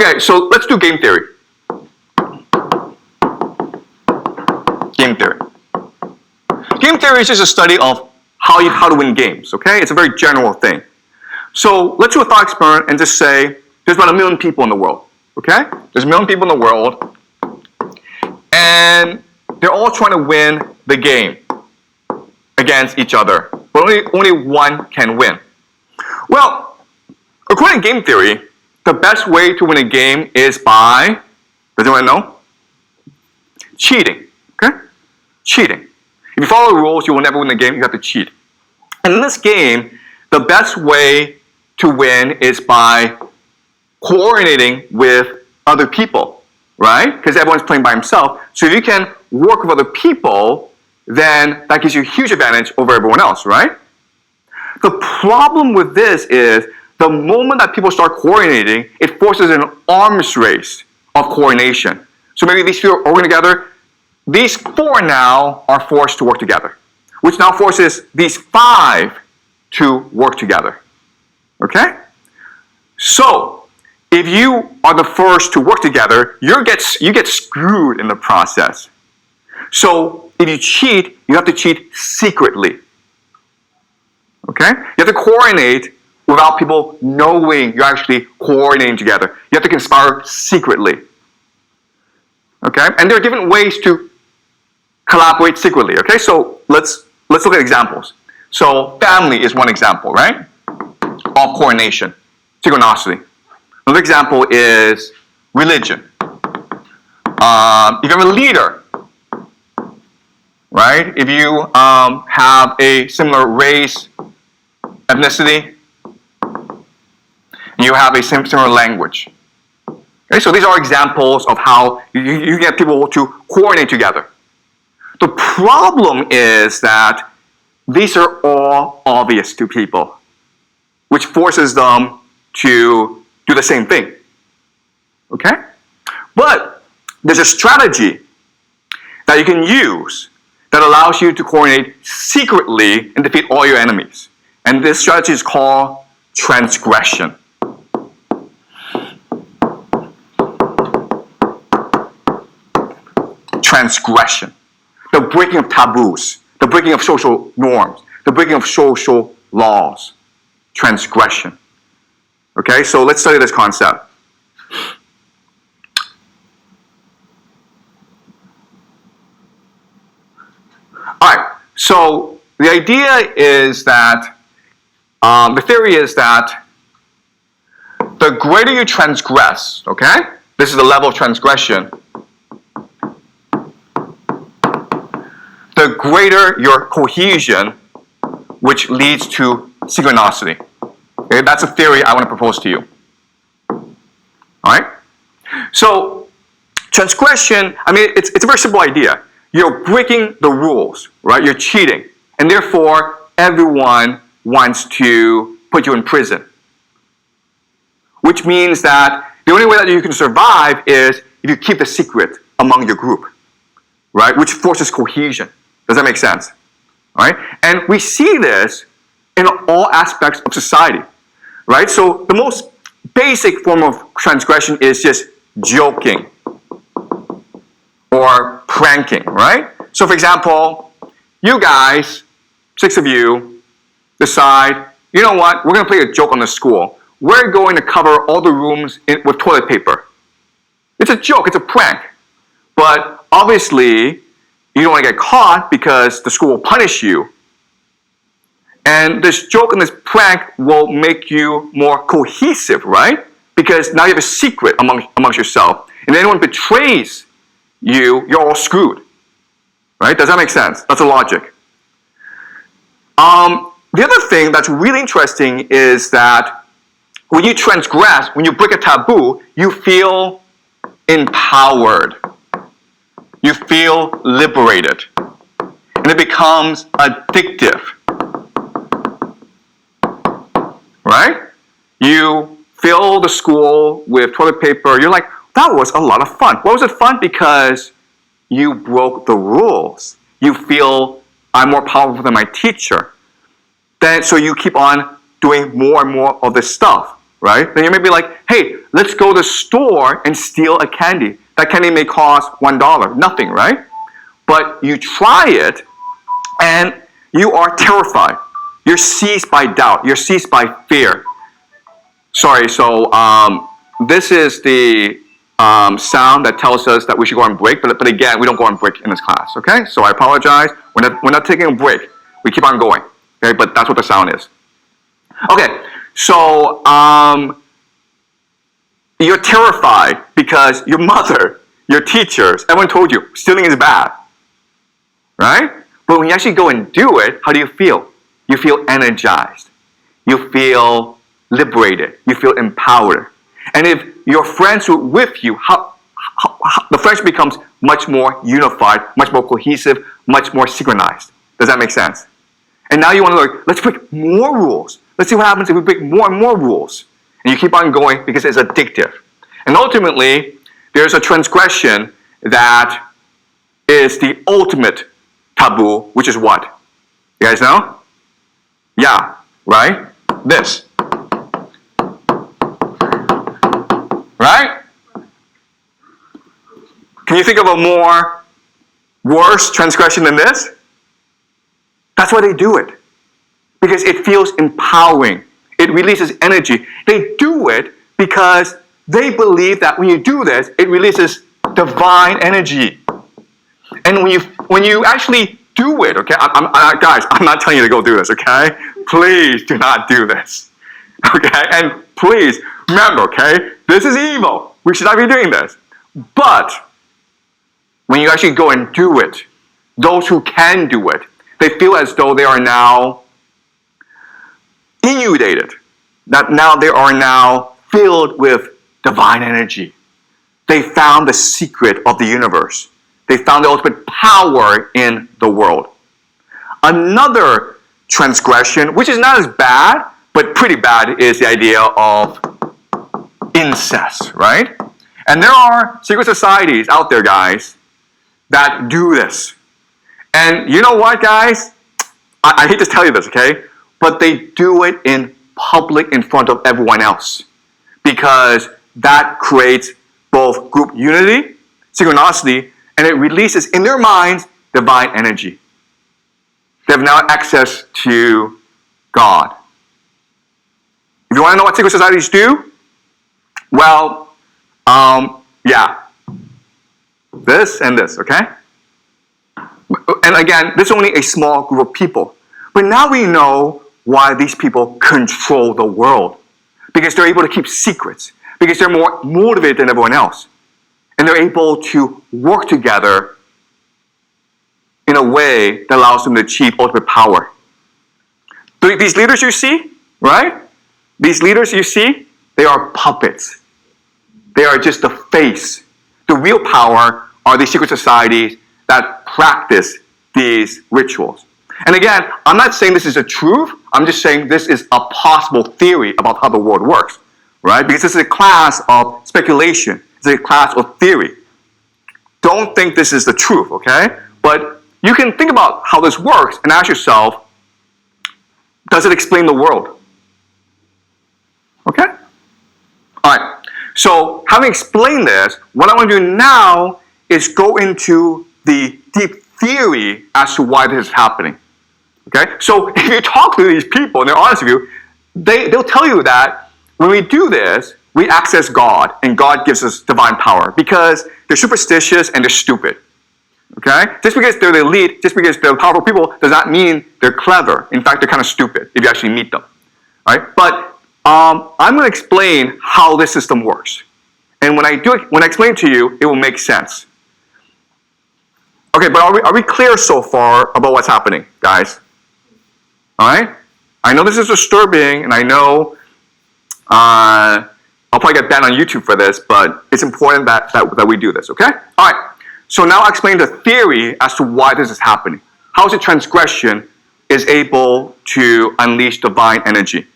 Okay, so let's do game theory. Game theory. Game theory is just a study of how to win games, okay? It's a very general thing. So let's do a thought experiment and just say there's about 1 million people in the world, okay? There's 1 million people in the world, and they're all trying to win the game against each other, but only one can win. Well, according to game theory, the best way to win a game is by, does anyone know? Cheating, okay? Cheating. If you follow the rules, you will never win the game, you have to cheat. And in this game, the best way to win is by coordinating with other people, right? Because everyone's playing by himself. So if you can work with other people, then that gives you a huge advantage over everyone else, right? The problem with this is the moment that people start coordinating, it forces an arms race of coordination. So maybe these few are working together. These 4 now are forced to work together, which now forces these 5 to work together. Okay? So, if you are the first to work together, you get screwed in the process. So, if you cheat, you have to cheat secretly. Okay? You have to coordinate without people knowing you're actually coordinating together. You have to conspire secretly. Okay? And there are different ways to collaborate secretly. Okay? So let's look at examples. So family is one example, right? Of coordination, synchronicity. Another example is religion. If you have a leader, right? If you have a similar race, ethnicity, and you have a similar language. Okay, so these are examples of how you get people to coordinate together. The problem is that these are all obvious to people, which forces them to do the same thing. Okay? But there's a strategy that you can use that allows you to coordinate secretly and defeat all your enemies. And this strategy is called transgression. Transgression. The breaking of taboos, the breaking of social norms, the breaking of social laws. Transgression. Okay, so let's study this concept. Alright, so the idea is that, the theory is that the greater you transgress, okay, this is the level of transgression, the greater your cohesion, which leads to synchronicity. Okay, that's a theory I want to propose to you. Alright? So, transgression, I mean, it's a very simple idea. You're breaking the rules, right? You're cheating. And therefore, everyone wants to put you in prison. Which means that the only way that you can survive is if you keep the secret among your group, right? Which forces cohesion. Does that make sense? All right? And we see this in all aspects of society, right? So the most basic form of transgression is just joking or pranking, right? So for example, you guys, 6 of you, decide, you know what, we're going to play a joke on the school. We're going to cover all the rooms with toilet paper. It's a joke, it's a prank. But obviously, you don't want to get caught because the school will punish you. And this joke and this prank will make you more cohesive, right? Because now you have a secret amongst yourself. And if anyone betrays you, you're all screwed. Right? Does that make sense? That's the logic. The other thing that's really interesting is that when you transgress, when you break a taboo, you feel empowered. You feel liberated. And it becomes addictive. Right? You fill the school with toilet paper. You're like, that was a lot of fun. Why was it fun? Because you broke the rules. You feel, I'm more powerful than my teacher. Then, so you keep on doing more and more of this stuff, right? Then you may be like, hey, let's go to the store and steal a candy. That candy may cost $1, nothing, right? But you try it and you are terrified. You're seized by doubt. You're seized by fear. Sorry, so this is the sound that tells us that we should go on break, but again, we don't go on break in this class, okay? So I apologize. We're not taking a break. We keep on going, okay? But that's what the sound is. Okay, so you're terrified because your mother, your teachers, everyone told you stealing is bad, right? But when you actually go and do it, how do you feel? You feel energized. You feel liberated. You feel empowered. And if your friends were with you, the friendship becomes much more unified, much more cohesive, much more synchronized. Does that make sense? And now you want to learn, let's break more rules. Let's see what happens if we break more and more rules. And you keep on going because it's addictive. And ultimately, there's a transgression that is the ultimate taboo, which is what? You guys know? Yeah, right? This. Right? Can you think of a more worse transgression than this? That's why they do it. Because it feels empowering. It releases energy. They do it because they believe that when you do this, it releases divine energy. And when you actually do it, okay? Guys, I'm not telling you to go do this, okay? Please do not do this. Okay? And please remember, okay? This is evil. We should not be doing this. But when you actually go and do it, those who can do it, they feel as though they are now inundated. That now they are now filled with divine energy. They found the secret of the universe. They found the ultimate power in the world. Another transgression, which is not as bad, but pretty bad, is the idea of incest, right? And there are secret societies out there, guys, that do this. And you know what, guys? I hate to tell you this, okay? But they do it in public in front of everyone else. Because that creates both group unity, synchronicity, and it releases in their minds divine energy. They have now access to God. If you want to know what secret societies do, well, yeah. This and this, okay? And again, this is only a small group of people. But now we know why these people control the world. Because they're able to keep secrets. Because they're more motivated than everyone else. And they're able to work together in a way that allows them to achieve ultimate power. These leaders you see, right? These leaders you see, they are puppets. They are just the face. The real power are these secret societies that practice these rituals. And again, I'm not saying this is a truth. I'm just saying this is a possible theory about how the world works, right? Because this is a class of speculation. It's a class of theory. Don't think this is the truth, okay? But you can think about how this works and ask yourself, does it explain the world? Okay? All right. So having explained this, what I want to do now is go into the deep theory as to why this is happening. Okay? So if you talk to these people and they're honest with you, they'll tell you that when we do this, we access God and God gives us divine power because they're superstitious and they're stupid. Okay? Just because they're the elite, just because they're powerful people does not mean they're clever. In fact, they're kind of stupid if you actually meet them. All right? But I'm going to explain how this system works. And when I explain it to you, it will make sense. Okay, but are we clear so far about what's happening, guys? All right? I know this is disturbing, and I know I'll probably get banned on YouTube for this, but it's important that we do this, okay? All right. So now I'll explain the theory as to why this is happening. How is a transgression is able to unleash divine energy?